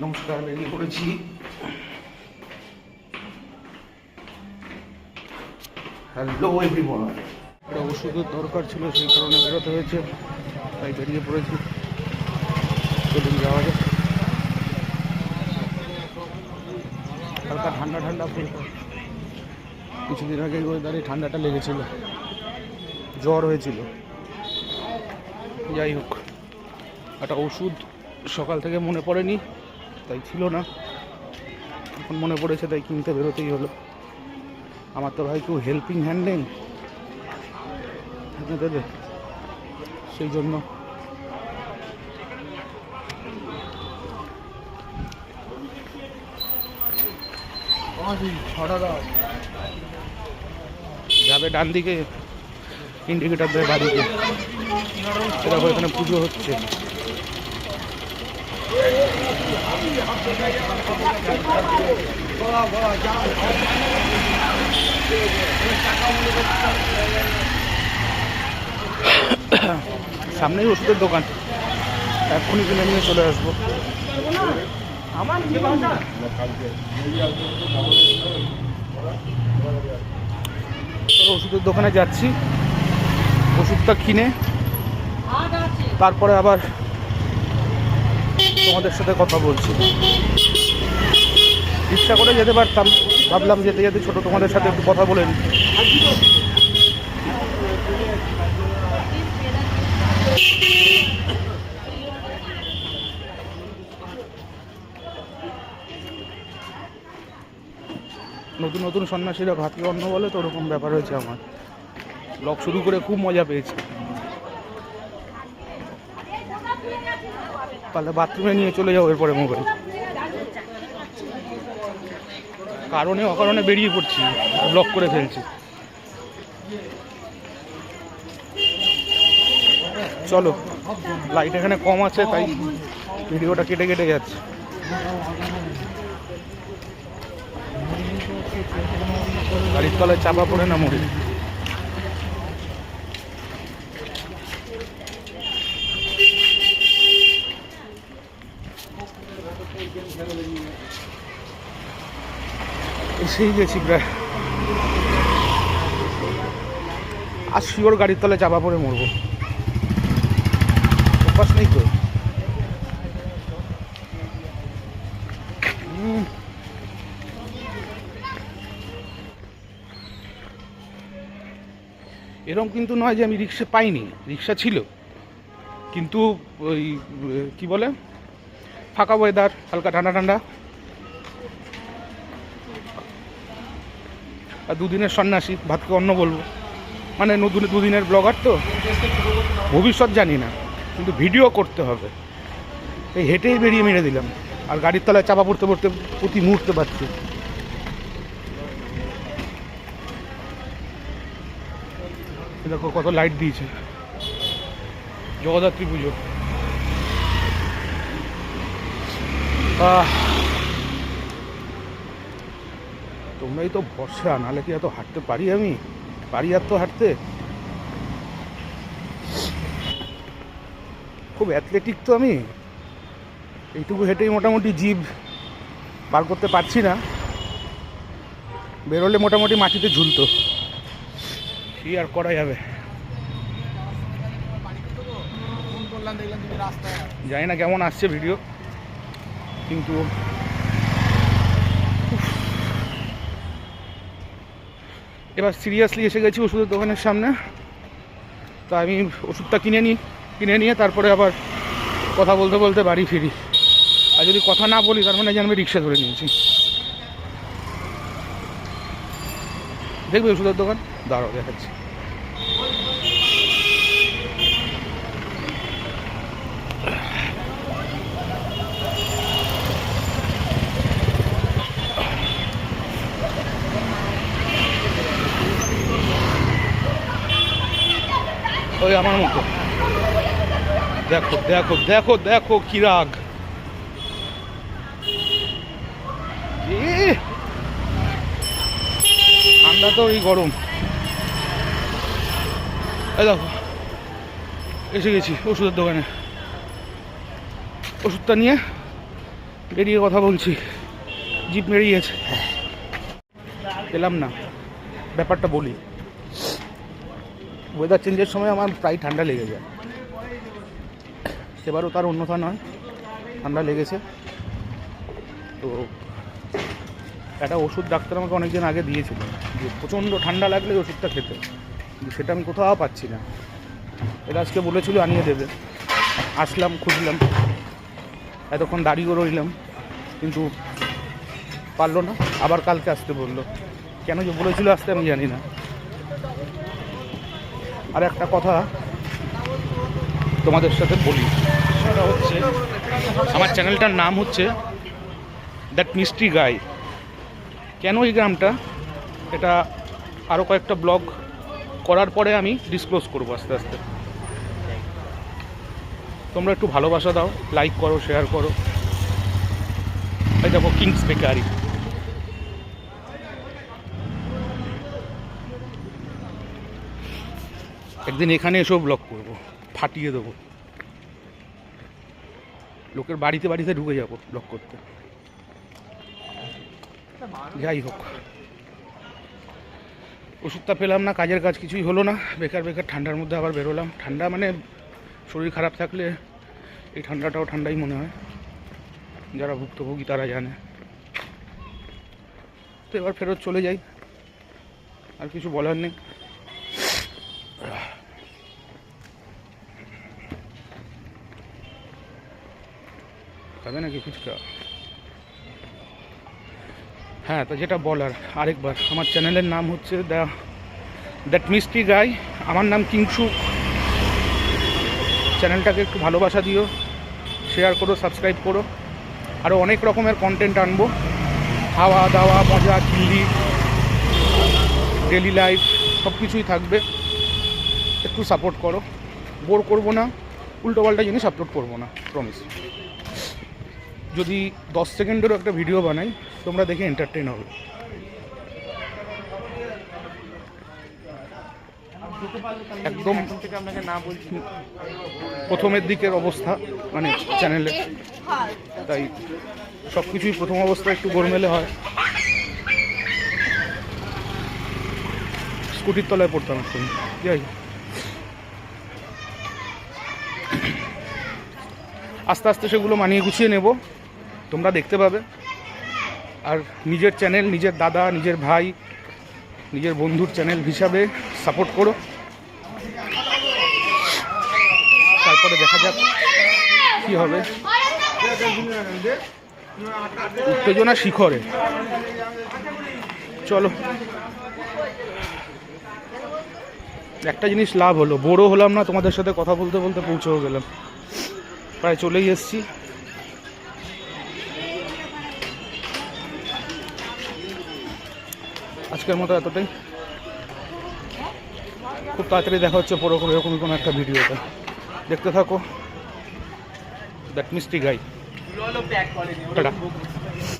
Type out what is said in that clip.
নমস্কার, বেরিয়ে পড়েছি। Hello everyone. একটা ওষুধের দরকার ছিল, সেই কারণে বেরোতে হয়েছে, তাই বেরিয়ে পড়েছি। চলুন যাওয়া যায়। হালকা ঠান্ডা ঠান্ডা ফিল। কিছুদিন আগে ওয়েদারে ঠান্ডাটা লেগেছিল, জ্বর হয়েছিল। যাই হোক, একটা ওষুধ সকাল থেকে মনে পড়েনি, তাই ছিল না, এখন মনে পড়েছে, তাই কিনতে বেরোতেই হলো। আমার তো ভাই কেউ হেল্পিং হ্যান্ড নেই দেবে, সেই জন্য যাবে ডান দিকে, ইন্ডিকেটার দেয় বাড়িতে। দেখো এখানে পুজো হচ্ছে। সামনেই ওষুধের দোকান, এক্ষুনি কিনে নিয়ে চলে আসবো। ওষুধের দোকানে যাচ্ছি, ওষুধটা কিনে তারপরে আবার তোমাদের সাথে কথা বলছি। ইচ্ছা করে যেতে পারতাম, ভাবলাম যেতে যেতে ছোটো তোমাদের সাথে একটু কথা বলে নিই। নতুন নতুন সন্ন্যাসীরা ভাতকে অন্ন বলে, তো ওরকম ব্যাপার হয়েছে আমার। ব্লগ শুরু করে খুব মজা পেয়েছি। তাহলে বাথরুমে নিয়ে চলে যাবো এরপরে মোবাইল। কারণে অকারণে বেরিয়ে পড়ছি, ব্লগ করে ফেলছি। চলো, লাইট এখানে কম আছে, তাই ভিডিওটা কেটে কেটে যাচ্ছে। গাড়ির তলায় চাপা পড়ে না মরে। এসেই গেছি প্রায়। আর শিওর গাড়ির তলায় চাপা পড়ে মরবো, অভ্যাস নেই তো। এরকম কিন্তু নয় যে আমি রিক্সা পাইনি, রিক্সা ছিল, কিন্তু ওই কি বলে, ফাঁকা ওয়েদার, হালকা ঠান্ডা ঠান্ডা, আর দুদিনের সন্ন্যাসী, ভাতকে অন্ন বলবো, মানে নতুন দুদিনের ব্লগার তো, ভবিষ্যৎ জানি না, কিন্তু ভিডিও করতে হবে, এই হেঁটেই বেরিয়ে মেরে দিলাম। আর গাড়ির তলায় চাপা পড়তে পড়তে প্রতি মুহূর্তে পাচ্ছি। দেখো কত লাইট দিয়েছে, জগদ্ধাত্রী পুজো। তোমরাই তো ভরসা, নাহলে কি এত হাঁটতে পারি আমি? পারি আর তো হাঁটতে। খুব অ্যাথলেটিক তো আমি, এইটুকু হেঁটেই মোটামুটি জিভ বার করতে পারছি না, বেরোলে মোটামুটি মাটিতে ঝুলতো। কি আর করা যাবে, জানি না কেমন আসছে ভিডিও, কিন্তু এবার সিরিয়াসলি এসে গেছি ওষুধের দোকানের সামনে। তা আমি ওষুধটা কিনে নিয়ে তারপরে আবার কথা বলতে বলতে বাড়ি ফিরি। আর যদি কথা না বলি তার মানে যে আমি রিক্সা ধরে নিয়েছি। দেখবে ওষুধের দোকান, দাঁড়াও দেখাচ্ছি। ওই আমার মতো, দেখো দেখো দেখো দেখো কি রাগ। ঠান্ডা তো এই গরম। এই দেখো এসে গেছি ওষুধের দোকানে, ওষুধটা নিয়ে বেরিয়ে কথা বলছি, জিপ বেরিয়েছে, পেলাম না। ব্যাপারটা বলি, ওয়েদার চেঞ্জের সময় আমার প্রায় ঠান্ডা লেগে যায়, এবারও তার অন্যথা নয়, ঠান্ডা লেগেছে। তো একটা ওষুধ ডাক্তার আমাকে অনেকদিন আগে দিয়েছিল, যে প্রচণ্ড ঠান্ডা লাগলে ওই ওষুধটা খেতে, কিন্তু সেটা আমি কোথাও পাচ্ছি না। এটা আজকে বলেছিল আনিয়ে দেবে, আসলাম, খুঁজলাম, এতক্ষণ দাঁড়িয়েও রইলাম, কিন্তু পারলো না। আবার কালকে আসতে বললো, কেন যে বলেছিল আসতে আমি জানি না। আর একটা কথা তোমাদের সাথে বলি, সেটা হচ্ছে আমার চ্যানেলটার নাম হচ্ছে দ্যাট মিস্ট্রি গাই। কেন এই গ্রামটা, এটা আরও কয়েকটা ব্লগ করার পরে আমি ডিসক্লোজ করবো আস্তে আস্তে। তোমরা একটু ভালোবাসা দাও, লাইক করো, শেয়ার করো। এই দেখো কিংস বেকারি, একদিন এখানে এসেও ব্লগ করবো, ফাটিয়ে দেবো, লোকের বাড়িতে বাড়িতে ঢুকে যাবো ব্লগ করতে। যাই হোক, ওষুধটা পেলাম না, কাজের কাজ কিছুই হলো না, বেকার বেকার ঠান্ডার মধ্যে আবার বেরোলাম। ঠান্ডা মানে শরীর খারাপ থাকলে এই ঠান্ডাটাও ঠান্ডাই মনে হয়, যারা ভুক্তভোগী তারা জানে। তো এবার ফেরত চলে যাই, আর কিছু বলার নেই। খাবে নাকি ফুচকা? হ্যাঁ, তো যেটা বলার আরেকবার, আমার চ্যানেলের নাম হচ্ছে দ্যাট মিস্ট্রি গাই, আমার নাম কিংসু। চ্যানেলটাকে একটু ভালোবাসা দিও, শেয়ার করো, সাবস্ক্রাইব করো। আরও অনেক রকমের কন্টেন্ট আনবো, খাওয়া দাওয়া, মজা, চিল্লি, ডেলি লাইফ, সব কিছুই থাকবে। একটু সাপোর্ট করো, বোর করবো না, উল্টোপাল্টা জিনিস আপলোড করবো না, প্রমিস। যদি 10 সেকেন্ডেরও একটা ভিডিও বানাই, তোমরা দেখে এন্টারটেইন হবে। একদম প্রথমের দিকের অবস্থা মানে চ্যানেলে, তাই সব কিছুই প্রথম অবস্থায় একটু গোলমেলে হয়। স্কুটির তলায় পড়তাম এখন, যাই আস্তে আস্তে সেগুলো মানিয়ে গুছিয়ে নেব, তোমরা দেখতে পাবে। আর নিজের চ্যানেল, নিজের দাদা, নিজের ভাই, নিজের বন্ধুর চ্যানেল হিসাবে সাপোর্ট করো। তারপরে দেখা যাক কী হবে। উত্তেজনা শিখরে, চলো। একটা জিনিস লাভ হলো, বোরও হলাম না, তোমাদের সাথে কথা বলতে বলতে পৌঁছেও গেলাম, প্রায় চলেই এসেছি। আজকের মতো এতটাই, খুব তাড়াতাড়ি দেখা হচ্ছে এরকমই কোনো একটা ভিডিওতে। দেখতে থাকো দ্যাট মিস্ট্রি গাই। টাটা।